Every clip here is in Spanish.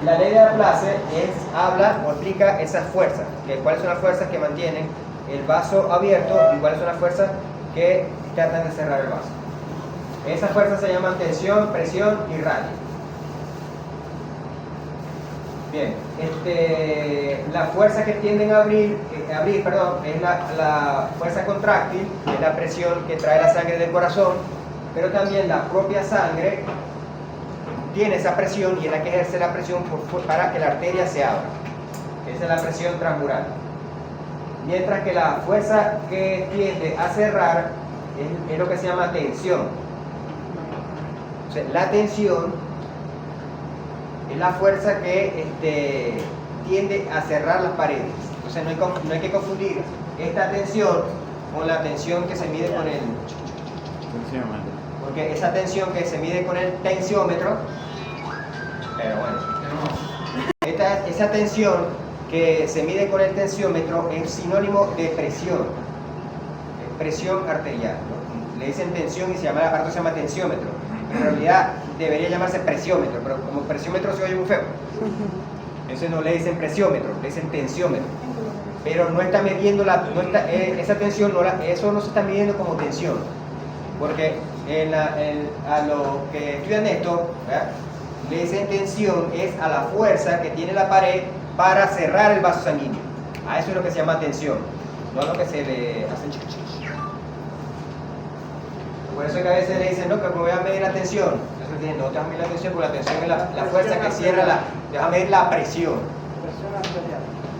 La ley de Laplace habla o explica esas fuerzas, cuáles son las fuerzas que mantienen el vaso abierto y cuáles son las fuerzas que tratan de cerrar el vaso. Esas fuerzas se llaman tensión, presión y radio. Bien, la fuerza que tienden a abrir, es la fuerza contráctil, que es la presión que trae la sangre del corazón, pero también la propia sangre tiene esa presión y es la que ejerce la presión para que la arteria se abra. Esa es la presión transmural. Mientras que la fuerza que tiende a cerrar es lo que se llama tensión. O sea, la tensión es la fuerza que tiende a cerrar las paredes. Entonces no hay que confundir esta tensión con la tensión que se mide con el tensiómetro. Porque esa tensión que se mide con el tensiómetro, pero bueno, esa tensión que se mide con el tensiómetro es sinónimo de presión arterial, ¿no? Le dicen tensión y el aparato se llama tensiómetro. En realidad debería llamarse presiómetro, pero como presiómetro se oye muy feo. Entonces no le dicen presiómetro, le dicen tensiómetro. Pero no está midiendo esa tensión, eso no se está midiendo como tensión. Porque a los que estudian esto, ¿verdad?, le dicen tensión es a la fuerza que tiene la pared para cerrar el vaso sanguíneo. A eso es lo que se llama tensión, no a lo que se le hace chiquichichi. Por eso es que a veces le dicen, no, que me voy a medir la tensión. Entonces dicen, no te vas a medir la tensión, porque la tensión es la fuerza que cierra te vas a medir la presión.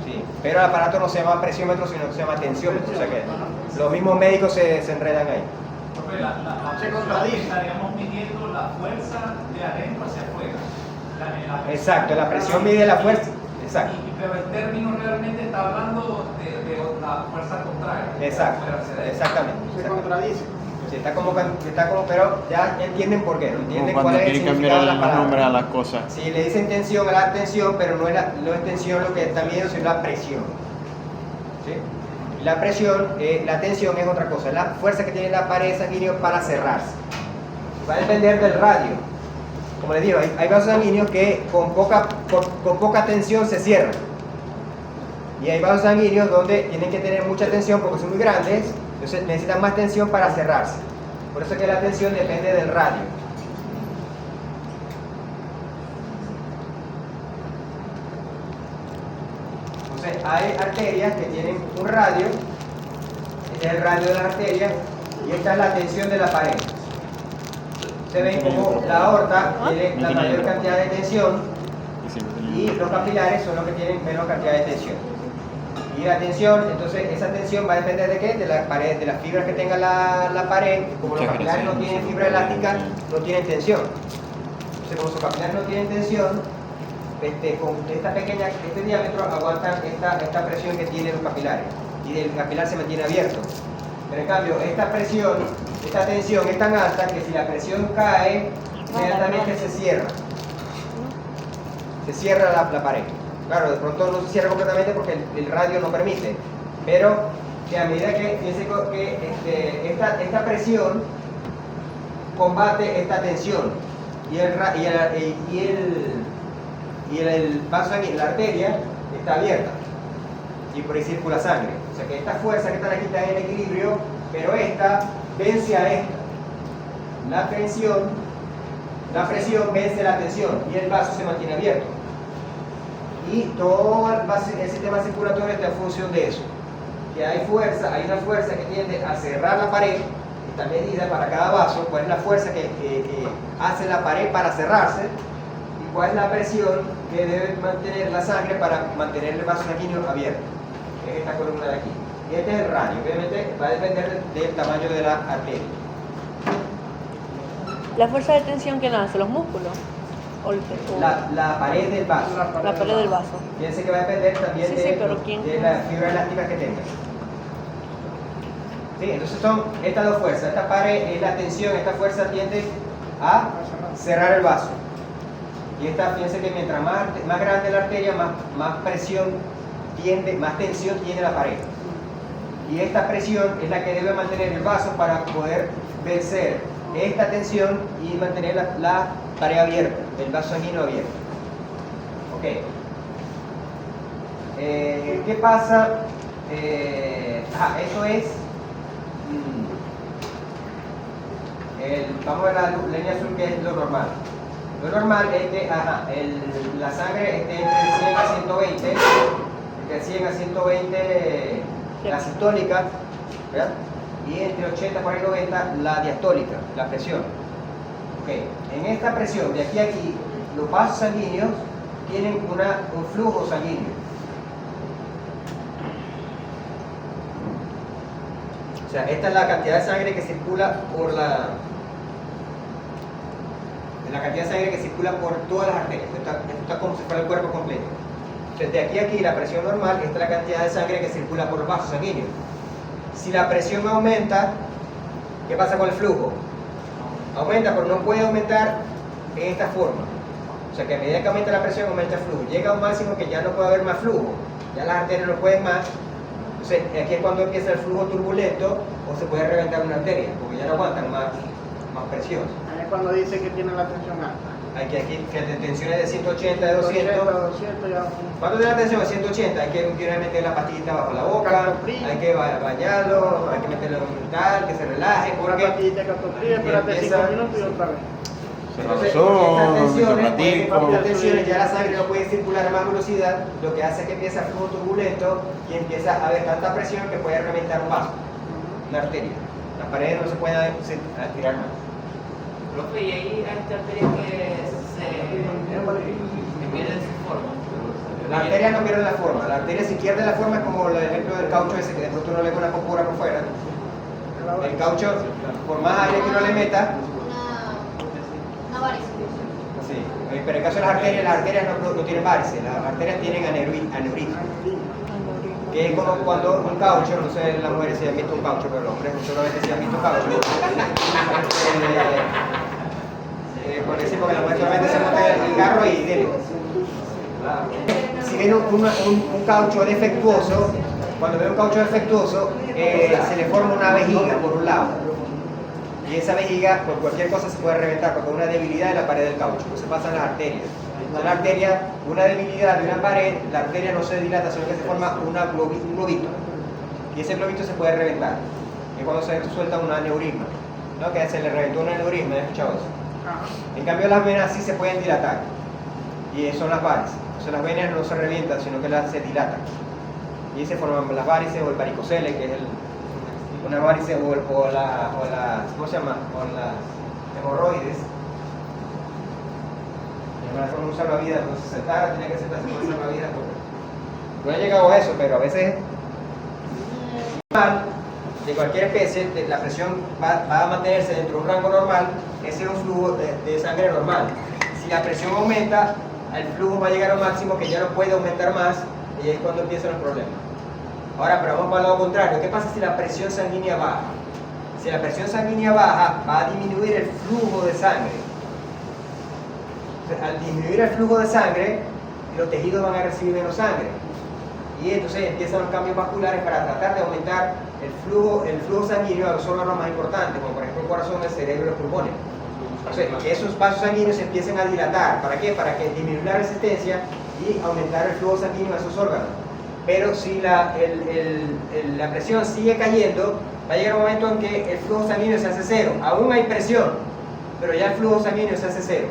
Sí, pero el aparato no se llama presiómetro, sino que se llama tensiómetro. O sea que los mismos médicos se enredan ahí. Estaríamos midiendo la fuerza de adentro hacia afuera. Exacto, la presión mide la fuerza. Exacto. Pero el término realmente está hablando de la fuerza contraria. Exacto, exactamente. Se contradice. Sí, está como, pero ya entienden por qué, ¿no? Entienden Como cuando cuál es el quieren significado cambiar de la los nombres a palabra. las cosas. Sí, le dicen tensión a la tensión, pero no es tensión lo que está midiendo, sino la presión. ¿Sí? La presión, la tensión es otra cosa, es la fuerza que tiene la pared sanguínea para cerrarse. Va a depender del radio. Como les digo, hay vasos sanguíneos que con poca tensión se cierran. Y hay vasos sanguíneos donde tienen que tener mucha tensión porque son muy grandes, entonces necesitan más tensión para cerrarse. Por eso es que la tensión depende del radio. Entonces hay arterias que tienen un radio, este es el radio de las arterias, y esta es la tensión de la pared. Se ven como la aorta tiene la mayor cantidad de tensión y los capilares son los que tienen menos cantidad de tensión. Y la tensión, entonces esa tensión va a depender de qué, de la pared, de las fibras que tenga la pared. Como los capilares no tienen fibra elástica, no tienen tensión. Entonces como los capilares no tienen tensión, con este diámetro aguantan esta presión que tienen los capilares y el capilar se mantiene abierto. Pero en cambio esta tensión es tan alta que si la presión cae, inmediatamente se cierra la pared. Claro, de pronto no se cierra completamente porque el radio no permite, pero que a medida que, fíjense que esta presión combate esta tensión y el vaso sanguíneo, la arteria, está abierta y por ahí circula sangre. O sea que estas fuerzas que están aquí están en equilibrio, pero esta vence a esta. La presión vence la tensión y el vaso se mantiene abierto. Y todo el sistema circulatorio está en función de eso. Que hay una fuerza que tiende a cerrar la pared, está medida para cada vaso, cuál es la fuerza que hace la pared para cerrarse, y cuál es la presión que debe mantener la sangre para mantener el vaso sanguíneo abierto. Es esta columna de aquí. Y este es el radio, obviamente va a depender del tamaño de la arteria. ¿La fuerza de tensión que nace? ¿Los músculos? La pared del vaso. La pared del vaso. Piense que va a depender también de las fibras elásticas que tenga. Sí, entonces son estas dos fuerzas. Esta pared es la tensión, esta fuerza tiende a cerrar el vaso. Y esta, fíjense que mientras más grande la arteria, más tensión tiene la pared. Y esta presión es la que debe mantener el vaso para poder vencer esta tensión y mantener la pared abierta, el vaso sanguíneo abierto. Ok. ¿Qué pasa? Eso es. Vamos a ver la línea azul, que es lo normal. Lo normal es que la sangre esté entre 100 a 120, entre 100 a 120 la sistólica, ¿verdad? Y entre 80 por ahí 90 la diastólica, la presión. Okay. En esta presión, de aquí a aquí, los vasos sanguíneos tienen un flujo sanguíneo. O sea, esta es la cantidad de sangre que circula por la cantidad de sangre que circula por todas las arterias. Esto está como si fuera el cuerpo completo. Entonces, de aquí a aquí, la presión normal, esta es la cantidad de sangre que circula por los vasos sanguíneos. Si la presión aumenta, ¿qué pasa con el flujo? Aumenta, pero no puede aumentar en esta forma. O sea, que a medida que aumenta la presión, aumenta el flujo. Llega a un máximo que ya no puede haber más flujo. Ya las arterias no pueden más. Entonces, aquí es cuando empieza el flujo turbulento o se puede reventar una arteria, porque ya no aguantan más presión. Ahí es cuando dice que tiene la tensión alta. Aquí, fíjate, tensiones de 180, de 200. 200 ya. ¿Cuánto tiene la tensión? De 180. Hay que meter la pastillita bajo la boca, hay que bañarlo, hay que meterlo en tal, que se relaje, Una porque pastillita de captopril, espérate 5 minutos y otra vez. entonces, estas tensiones, ya la sangre no puede circular a más velocidad, lo que hace es que empieza el flujo turbulento y empieza a haber tanta presión que puede reventar un vaso, una arteria. Las paredes no se pueden estirar más. Profe, y ahí hay arterias que pierden su forma. La arteria no pierde la forma. La arteria, si pierde la forma, es como el ejemplo del caucho ese, que de pronto uno le pone una popura por fuera. El caucho, por más aire que uno le meta, Una varice. sí. Pero en el caso de las arterias no tienen varices, las arterias tienen aneurisma. Que es como cuando un caucho, no sé las mujeres si han visto un caucho, pero los hombres seguramente sí han visto un caucho. Porque sí, porque las mujeres solamente se montan en el carro y dele. Si ven un caucho defectuoso, cuando ven un caucho defectuoso, se le forma una vejiga por un lado. Y esa vejiga, por cualquier cosa, se puede reventar, porque es una debilidad de la pared del caucho. Entonces pasan las arterias. La arteria, una debilidad de una pared, la arteria no se dilata, sino que se forma un globito. Y ese globito se puede reventar. Es cuando se suelta un aneurisma. ¿No? Que se le reventó un aneurisma, ¿has escuchado eso? En cambio, las venas sí se pueden dilatar. Y son las varices. Entonces las venas no se revientan, sino que se dilatan. Y se forman las varices o el varicocele, que es una varice o las, ¿cómo se llama? O las hemorroides. Con un salvavidas, cuando se sentara tenía que sentarse con un salvavidas. No he llegado a eso, pero a veces de cualquier especie, la presión va a mantenerse dentro de un rango normal. Ese es un flujo de sangre normal. Si la presión aumenta, el flujo va a llegar a un máximo que ya no puede aumentar más, y es cuando empiezan los problemas. Ahora, pero vamos para el lado contrario. ¿Qué pasa si la presión sanguínea baja? Si la presión sanguínea baja, va a disminuir el flujo de sangre. Al disminuir el flujo de sangre, los tejidos van a recibir menos sangre. Y entonces empiezan los cambios vasculares para tratar de aumentar el flujo sanguíneo a los órganos más importantes, como por ejemplo el corazón, el cerebro y los pulmones. Entonces, que esos vasos sanguíneos se empiecen a dilatar. ¿Para qué? Para que disminuir la resistencia y aumentar el flujo sanguíneo a esos órganos. Pero si la presión sigue cayendo, va a llegar un momento en que el flujo sanguíneo se hace cero. Aún hay presión, pero ya el flujo sanguíneo se hace cero.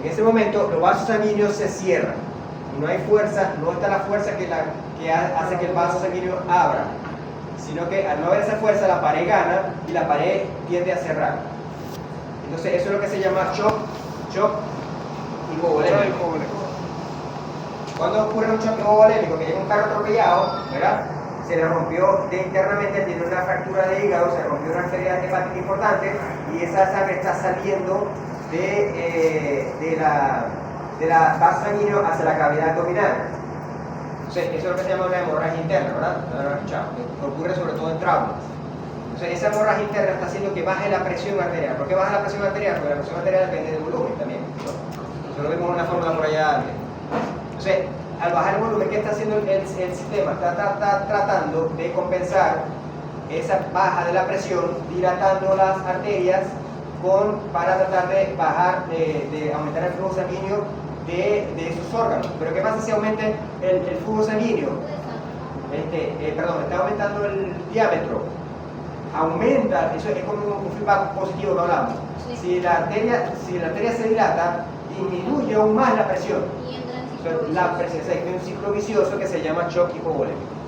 En ese momento los vasos sanguíneos se cierran y no hay fuerza, no está la fuerza que hace que el vaso sanguíneo abra, sino que al no haber esa fuerza la pared gana y la pared tiende a cerrar. Entonces eso es lo que se llama shock hipovolémico. Cuando ocurre un shock hipovolémico, que llega un carro atropellado, ¿verdad? Se le rompió internamente, tiene una fractura de hígado, se rompió una arteria hepática importante y esa sangre está saliendo de la vaso sanguíneo hacia la cavidad abdominal. Entonces, eso es lo que se llama una hemorragia interna, ¿verdad? ¿No lo han escuchado? Que ocurre sobre todo en traumas. Entonces, esa hemorragia interna está haciendo que baje la presión arterial. ¿Por qué baja la presión arterial? Porque la presión arterial depende del volumen también, ¿no? Eso lo vimos en una fórmula por allá antes. Entonces, al bajar el volumen, ¿qué está haciendo el sistema? Está tratando de compensar esa baja de la presión, dilatando las arterias para tratar de bajar, de aumentar el flujo sanguíneo de esos órganos. Pero ¿qué pasa si aumenta el flujo sanguíneo? Está aumentando el diámetro. Aumenta, eso es como un feedback positivo que hablamos. Sí. Si la arteria se dilata, disminuye aún más la presión. Y entra en ciclo Entonces, la vicioso. presión es un ciclo vicioso que se llama shock hipovolémico.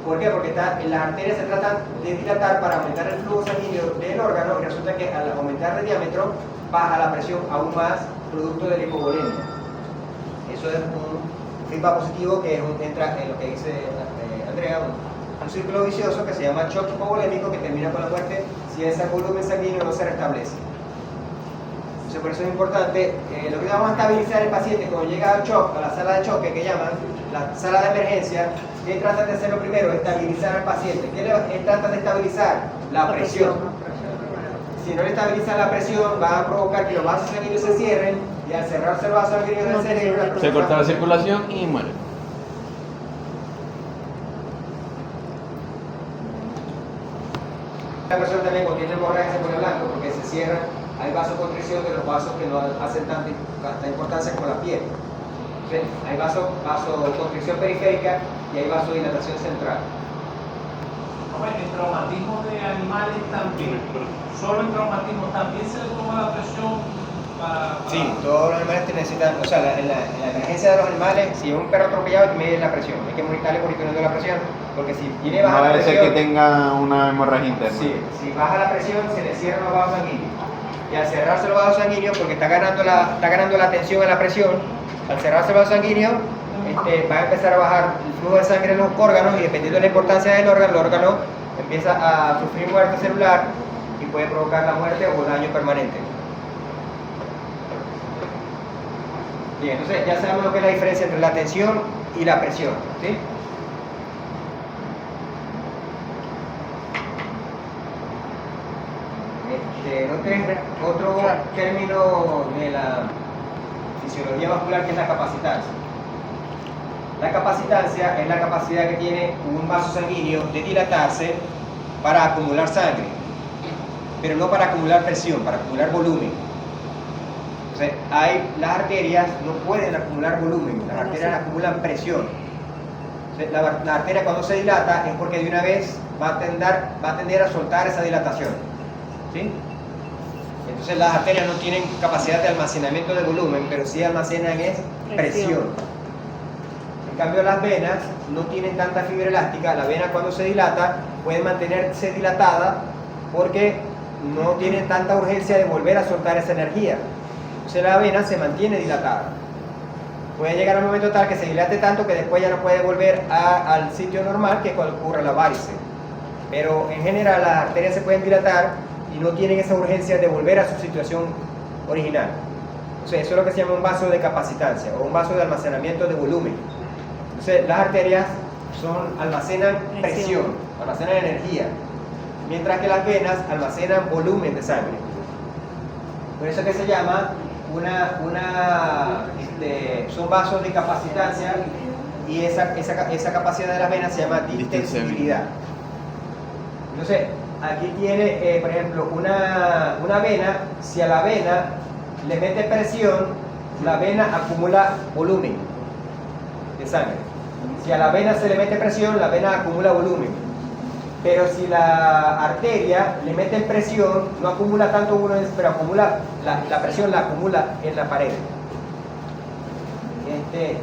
¿Por qué? Porque las arterias se tratan de dilatar para aumentar el flujo sanguíneo del órgano y resulta que al aumentar el diámetro baja la presión aún más producto de la hipovolemia. Eso es un feedback positivo que entra en lo que dice Andrea, un círculo vicioso que se llama shock hipovolémico que termina con la muerte si ese volumen sanguíneo no se restablece. Entonces, por eso es importante, lo que vamos a estabilizar el paciente cuando llega al shock, a la sala de choque que llaman, la sala de emergencia, ¿qué tratan de hacerlo primero? Estabilizar al paciente. ¿Qué tratan de estabilizar? La presión. Si no le estabilizan la presión, va a provocar que los vasos sanguíneos se cierren y al cerrarse el vaso sanguíneo del cerebro, Se corta la circulación y muere. La persona también cuando tiene hemorragia se pone blanco porque se cierra, hay vasoconstricción de los vasos que no hacen tanta importancia como la piel. Entonces, hay vasoconstricción periférica y hay vasodilatación central. En traumatismos de animales también, solo en traumatismos también se le toma la presión para... Sí, todos los animales necesitan, o sea, en la emergencia de los animales, si es un perro atropellado hay que medir la presión, hay que estarle monitoreando la presión, porque si tiene baja No la debe ser presión, que tenga una hemorragia interna. sí, si baja la presión se le cierran los vasos sanguíneos. Y al cerrarse los vasos sanguíneos, porque está ganando la tensión en la presión, al cerrarse el vaso sanguíneo, va a empezar a bajar el flujo de sangre en los órganos y dependiendo de la importancia del órgano, el órgano empieza a sufrir muerte celular y puede provocar la muerte o daño permanente. Bien, entonces ya sabemos lo que es la diferencia entre la tensión y la presión, ¿sí? Otro término de la fisiología vascular que es la capacitancia. La capacitancia es la capacidad que tiene un vaso sanguíneo de dilatarse para acumular sangre, pero no para acumular presión, para acumular volumen. Entonces, las arterias no pueden acumular volumen, las arterias acumulan presión. Entonces, la arteria cuando se dilata es porque de una vez va a tender a soltar esa dilatación, ¿sí? Entonces las arterias no tienen capacidad de almacenamiento de volumen, pero sí almacenan presión. En cambio las venas no tienen tanta fibra elástica, la vena cuando se dilata puede mantenerse dilatada porque no tienen tanta urgencia de volver a soltar esa energía. Entonces la vena se mantiene dilatada. Puede llegar a un momento tal que se dilate tanto que después ya no puede volver al sitio normal, que es cuando ocurre la varice. Pero en general las arterias se pueden dilatar y no tienen esa urgencia de volver a su situación original. Entonces eso es lo que se llama un vaso de capacitancia o un vaso de almacenamiento de volumen. Entonces las arterias almacenan presión, almacenan energía, mientras que las venas almacenan volumen de sangre. Por eso es que se llama son vasos de capacitancia y esa capacidad de las venas se llama distensibilidad. Entonces, aquí tiene, por ejemplo, una vena, si a la vena le mete presión, la vena acumula volumen de sangre. Si a la vena se le mete presión, la vena acumula volumen. Pero si la arteria le mete presión, no acumula tanto volumen, pero acumula la presión la acumula en la pared.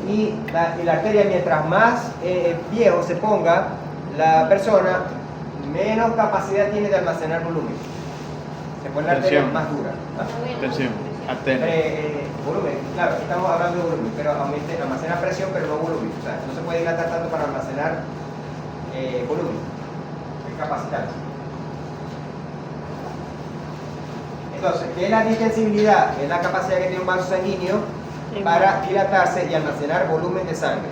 Y la arteria, mientras más viejo se ponga la persona, menos capacidad tiene de almacenar volumen. Se pone la arteria Tensión. más dura. Tensión. Arteria. Volumen, claro, aquí estamos hablando de volumen, pero almacena presión, pero no volumen. O sea, no se puede dilatar tanto para almacenar volumen. Es capacitante. Entonces, ¿qué es la distensibilidad? Es la capacidad que tiene un vaso sanguíneo para dilatarse y almacenar volumen de sangre.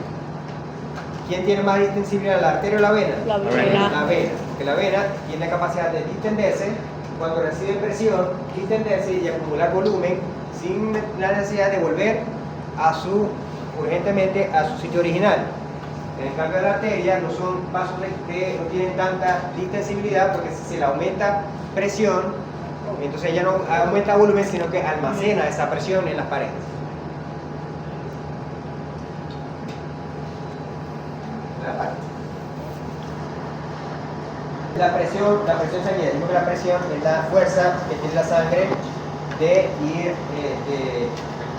¿Quién tiene más distensibilidad, la arteria o la vena? La vena. La vena, porque la vena tiene la capacidad de distenderse cuando recibe presión, distenderse y acumular volumen sin la necesidad de volver urgentemente a su sitio original. En el cambio de la arteria no son vasos que no tienen tanta distensibilidad porque si se le aumenta presión, entonces ella no aumenta volumen sino que almacena esa presión en las paredes. La presión sanguínea, digo que la presión es la fuerza que tiene la sangre de ir,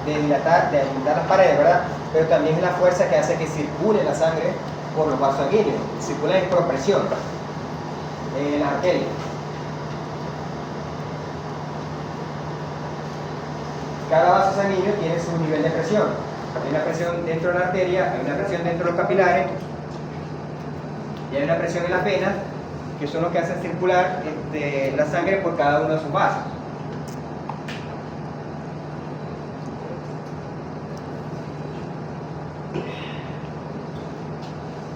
de dilatar las paredes, ¿verdad? Pero también es la fuerza que hace que circule la sangre por los vasos sanguíneos. Circula por presión en las arterias. Cada vaso sanguíneo tiene su nivel de presión. Hay una presión dentro de la arteria, hay una presión dentro de los capilares y hay una presión en las venas, que son los que hacen circular la sangre por cada uno de sus vasos.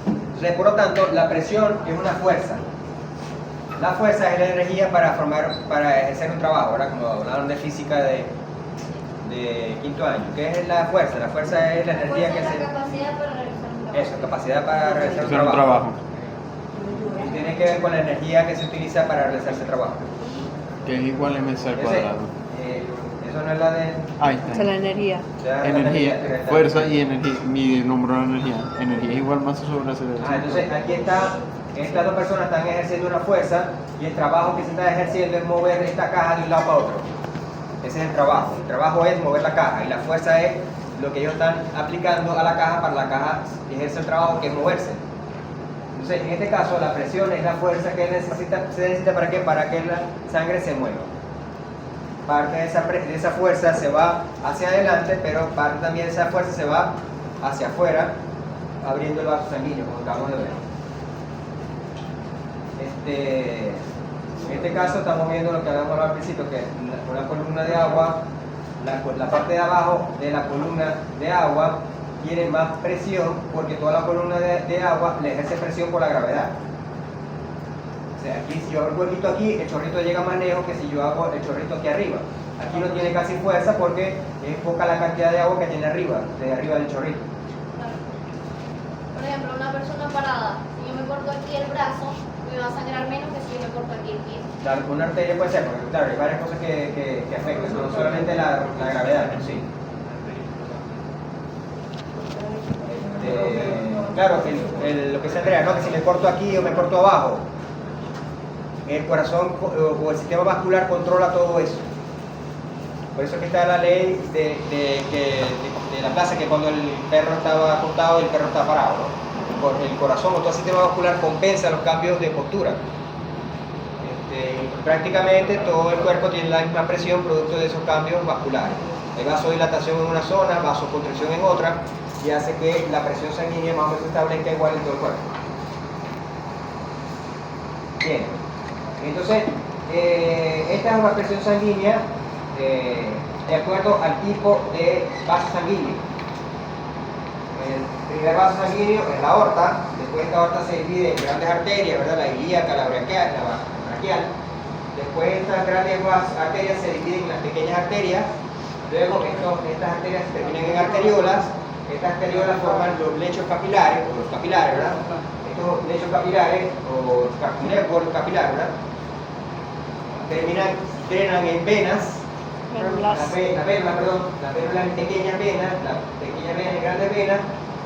Entonces, por lo tanto, la presión es una fuerza. La fuerza es la energía para ejercer un trabajo, ¿verdad? Como hablaron de física de quinto año. ¿Qué es la fuerza? La fuerza es la energía que la se... capacidad para realizar un trabajo. Eso, capacidad para realizar un Hacer un trabajo. trabajo. Y tiene que ver con la energía que se utiliza para realizar ese trabajo. Que es igual a mc al cuadrado. Eso no es la de... Ahí Esa es está. la energía. ya Energía, fuerza y energía. Mi nombre de energía. Energía es igual masa sobre aceleración. Entonces aquí está, estas dos personas están ejerciendo una fuerza y el trabajo que se está ejerciendo es mover esta caja de un lado para otro. Ese es el trabajo. El trabajo es mover la caja y la fuerza es lo que ellos están aplicando a la caja para la caja ejerce el trabajo que es moverse. Entonces en este caso la presión es la fuerza que se necesita ¿para qué? Para que la sangre se mueva. Parte de esa fuerza se va hacia adelante, pero parte también de esa fuerza se va hacia afuera, abriendo el vaso sanguíneo, como acabamos de ver. En este caso estamos viendo lo que habíamos hablado al principio, que es una columna de agua, la parte de abajo de la columna de agua tiene más presión porque toda la columna de agua le ejerce presión por la gravedad. O sea, aquí si yo hago el huequito aquí, el chorrito llega más lejos que si yo hago el chorrito aquí arriba. Aquí no tiene casi fuerza porque es poca la cantidad de agua que tiene arriba, de arriba del chorrito. Claro. Por ejemplo, una persona parada, si yo me corto aquí el brazo, me va a sangrar menos que si yo me corto aquí el pie. Claro, una arteria puede ser, porque claro, hay varias cosas que afectan, no solamente la gravedad en sí. Claro, lo que se Andrea, ¿no? Que si me corto aquí o me corto abajo, el corazón o el sistema vascular controla todo eso. Por eso que está la ley de la plaza, que cuando el perro estaba acostado y el perro está parado, ¿no? El corazón o todo el sistema vascular compensa los cambios de postura. Prácticamente todo el cuerpo tiene la misma presión producto de esos cambios vasculares. Hay vasodilatación en una zona, vasoconstricción en otra, y hace que la presión sanguínea más o menos se establezca igual en todo el cuerpo. Bien, entonces esta es una presión sanguínea de acuerdo al tipo de vaso sanguíneo. El primer vaso sanguíneo es la aorta, después esta aorta se divide en grandes arterias, ¿verdad? La ilíaca, la braquial. Después estas grandes arterias se dividen en las pequeñas arterias, luego estas arterias se terminan en arteriolas. Estas arteriolas forman los lechos capilares, o los capilares, ¿verdad? Estos lechos capilares, o network capilar, ¿verdad? Drenan en venas, las vénulas en pequeñas venas, las pequeñas venas en grandes venas,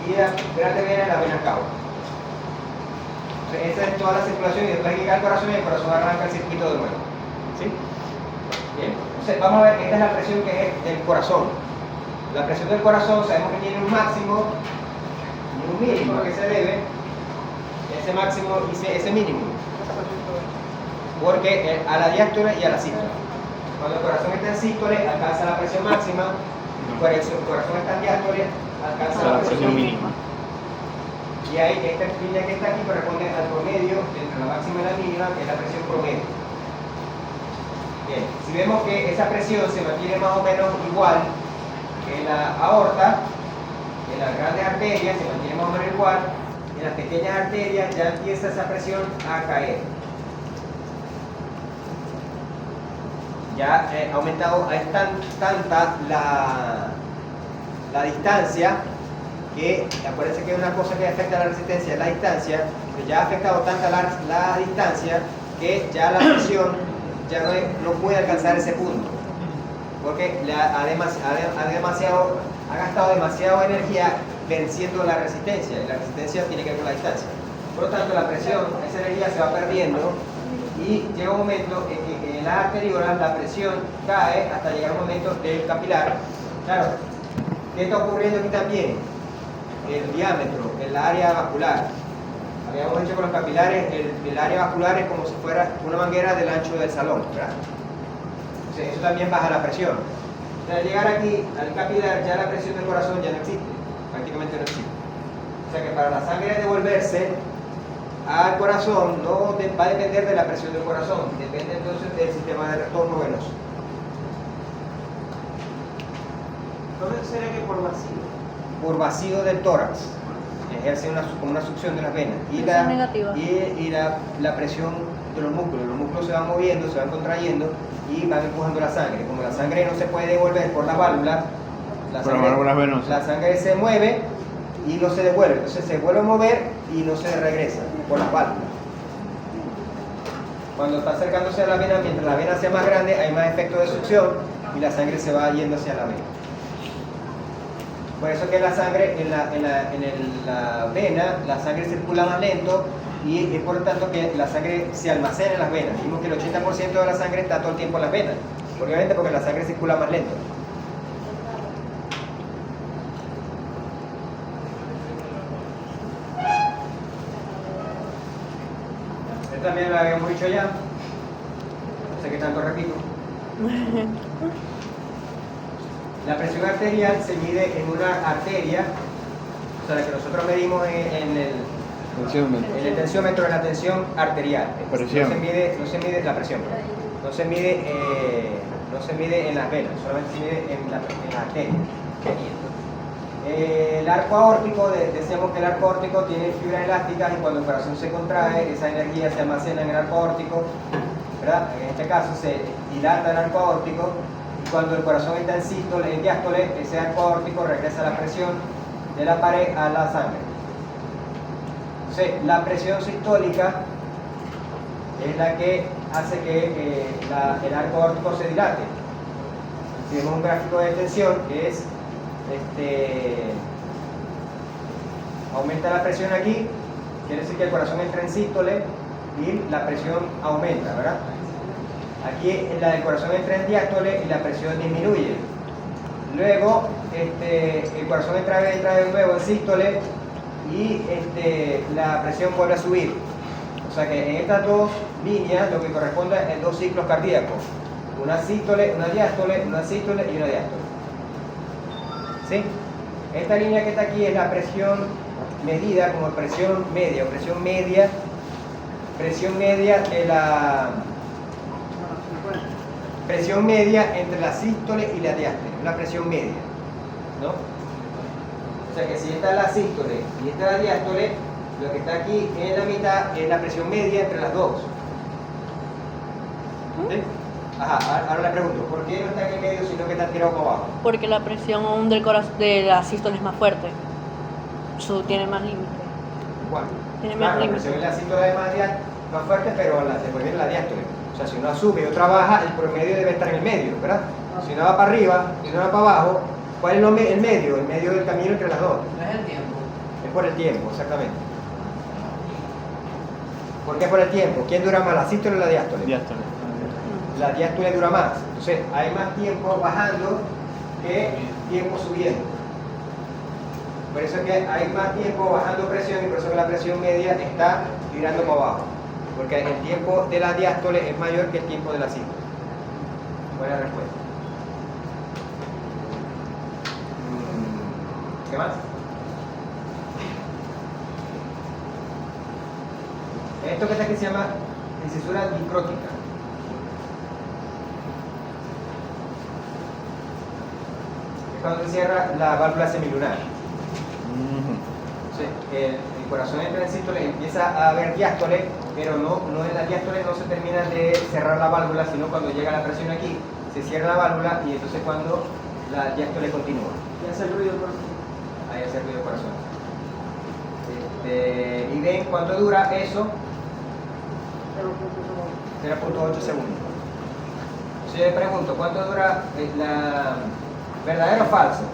y las grandes venas en las venas cava. Esa es toda la circulación y después llega al corazón y el corazón arranca el circuito de nuevo. ¿Sí? Bien, entonces vamos a ver, esta es la presión que es del corazón. La presión del corazón sabemos que tiene un máximo y un mínimo. ¿A qué se debe? Ese máximo y ese mínimo. Porque a la diástole y a la sístole. Cuando el corazón está en sístole, alcanza la presión máxima. Cuando el corazón está en diástole, alcanza la presión mínima. Y ahí, esta línea que está aquí corresponde al promedio entre la máxima y la mínima, que es la presión promedio. Bien, si vemos que esa presión se mantiene más o menos igual en la aorta, en las grandes arterias se mantiene más o menos igual, en las pequeñas arterias ya empieza esa presión a caer. Ya ha aumentado, es tanta la distancia que, acuérdense que una cosa que afecta a la resistencia es la distancia, pero ya ha afectado tanta la distancia que ya la presión ya no puede alcanzar ese punto, porque ha gastado demasiada energía venciendo la resistencia, y la resistencia tiene que ver con la distancia. Por lo tanto, la presión, esa energía se va perdiendo y llega un momento en que en las arteriolas la presión cae hasta llegar a un momento del capilar. Claro, ¿qué está ocurriendo aquí también? El diámetro, el área vascular. Habíamos dicho con los capilares, el área vascular es como si fuera una manguera del ancho del salón, ¿verdad? Entonces, eso también baja la presión. Al llegar aquí al capilar, ya la presión del corazón ya no existe, prácticamente no existe. O sea que para la sangre devolverse al corazón no va a depender de la presión del corazón, depende entonces del sistema de retorno venoso. Entonces sería que por vacío. Por vacío del tórax, ejerce como una succión de las venas. Presión negativa. Y la presión de los músculos se van moviendo, se van contrayendo y van empujando la sangre. Como la sangre no se puede devolver por las válvulas, la sangre se mueve y no se devuelve. Entonces se vuelve a mover y no se regresa por las válvulas. Cuando está acercándose a la vena, mientras la vena sea más grande, hay más efecto de succión y la sangre se va yendo hacia la vena. Por eso que la sangre, en la vena, la sangre circula más lento y es por lo tanto que la sangre se almacena en las venas. Dijimos que el 80% de la sangre está todo el tiempo en las venas, obviamente porque la sangre circula más lento. Esto también lo habíamos dicho ya, no sé qué tanto repito. La presión arterial se mide en una arteria, o sea, la que nosotros medimos en el tensiómetro, en la tensión arterial. Presión. No se mide la presión, no se mide en las venas, solamente se mide en la arteria. El arco aórtico, decíamos que el arco aórtico tiene fibras elásticas y cuando el corazón se contrae, esa energía se almacena en el arco aórtico, ¿verdad? En este caso se dilata el arco aórtico. Cuando el corazón está en diástole, ese arco aórtico regresa la presión de la pared a la sangre. Entonces, la presión sistólica es la que hace que el arco aórtico se dilate. Si vemos un gráfico de tensión que es aumenta la presión aquí, quiere decir que el corazón entra en sístole y la presión aumenta, ¿verdad? Aquí el corazón entra en diástole y la presión disminuye. Luego el corazón entra de nuevo en sístole y la presión vuelve a subir. O sea que en estas dos líneas lo que corresponde es dos ciclos cardíacos. Una sístole, una diástole, una sístole y una diástole. ¿Sí? Esta línea que está aquí es la presión medida como presión media de la presión media entre la sístole y la diástole, una presión media, ¿no? O sea que si esta es la sístole y esta es la diástole, lo que está aquí en la mitad es la presión media entre las dos. ¿Sí? Ajá, ahora le pregunto, ¿por qué no está en el medio sino que está tirado para abajo? Porque la presión del corazón de la sístole es más fuerte. Tiene más límite. ¿Cuál? Tiene Claro, más la límite. presión en la sístole es más fuerte, pero después viene la diástole. O sea, si una sube y otra baja, el promedio debe estar en el medio, ¿verdad? Si una va para arriba y una va para abajo, ¿cuál es el medio? El medio del camino entre las dos. No es el tiempo. Es por el tiempo, exactamente. ¿Por qué por el tiempo? ¿Quién dura más, la sístole o la diástole? Diástole. La diástole dura más. Entonces, hay más tiempo bajando que tiempo subiendo. Por eso es que hay más tiempo bajando presión y por eso que la presión media está tirando para abajo. Porque el tiempo de la diástole es mayor que el tiempo de la sístole. Buena respuesta. ¿Qué más? Esto que está aquí se llama incisura dicrótica. Es cuando se cierra la válvula semilunar. Entonces, el corazón entra en sístole, empieza a haber diástole, pero no en la diástole no se termina de cerrar la válvula, sino cuando llega la presión aquí, se cierra la válvula y entonces cuando la diástole continúa. Y hace el ruido por Ahí hace ruido el corazón. Y ven cuánto dura eso, 0.8 segundos. Si yo le pregunto, ¿cuánto dura verdadero o falso?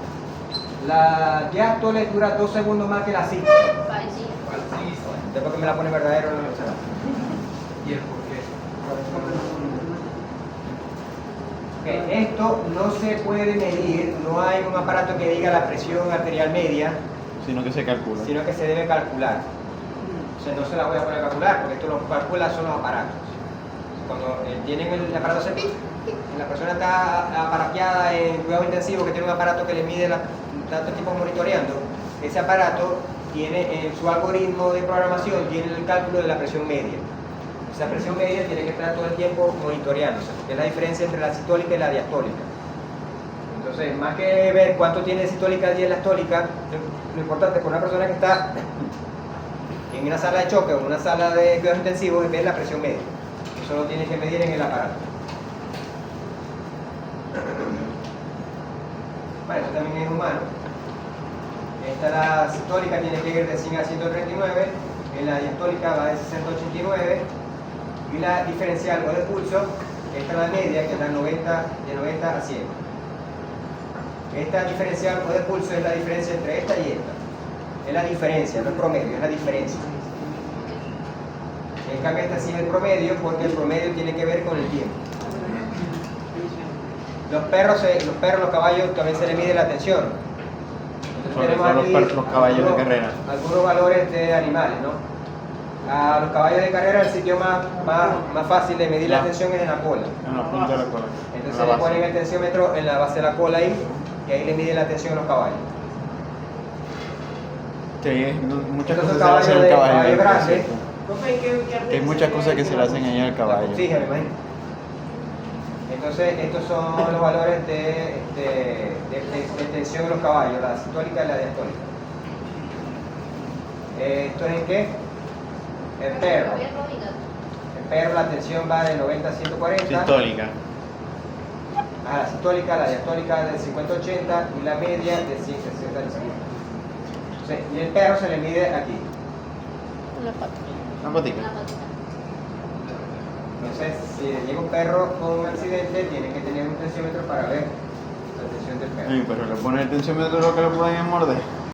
La diástole dura 2 segundos más que la sístole. Parecido. Después que me la pone verdadero, no lo sé. ¿Y el por qué? Ok, esto no se puede medir, no hay un aparato que diga la presión arterial media, Sino que se calcula. sino que se debe calcular. O sea, no se la voy a poner a calcular, porque esto lo calcula son los aparatos. Cuando tienen el aparato se pic, la persona está aparateada en cuidado intensivo, que tiene un aparato que le mide tantos tipos monitoreando, ese aparato tiene en su algoritmo de programación, tiene el cálculo de la presión media. Esa presión media tiene que estar todo el tiempo monitoreándose, porque es la diferencia entre la sistólica y la diastólica. Entonces, más que ver cuánto tiene de sistólica y de diastólica, lo importante para una persona que está en una sala de choque o en una sala de cuidados intensivos es ver la presión media. Eso lo tiene que medir en el aparato. Bueno, esto también es humano. Esta la sistólica tiene que ir de 100 a 139, en la diastólica va de 60 a 89, y la diferencial o de pulso, esta es la media, que es la 90, de 90 a 100. Esta diferencial o de pulso es la diferencia entre esta y esta. Es la diferencia, no es promedio, es la diferencia. En cambio esta sí es el promedio, porque el promedio tiene que ver con el tiempo. Los caballos también se le mide la tensión. Sobre todo los caballos de carrera. Algunos valores de animales, ¿no? A los caballos de carrera el sitio más fácil de medir la tensión es en la cola. En la punta de la cola. Entonces le ponen el tensiómetro en la base de la cola ahí, y ahí le miden la tensión a los caballos. Que muchas Estos cosas son se le hacen al caballo. caballos por grandes. cierto. Profe, ¿qué Que hay muchas cosas que se le hacen ahí al caballo. Fíjate, imagínate. Entonces, estos son los valores de tensión de los caballos, la sistólica y la diastólica. ¿Esto es en qué? El perro. El perro, la tensión va de 90 a 140. Sistólica. La sistólica, la diastólica de 50 a 80 y la media de 160 a 50. Y el perro se le mide aquí. Una pata. Una patica. Entonces, si llega un perro con un accidente, tiene que tener un tensiómetro para ver la tensión del perro. Ay, pero le pone el tensiómetro lo que le pueden morder.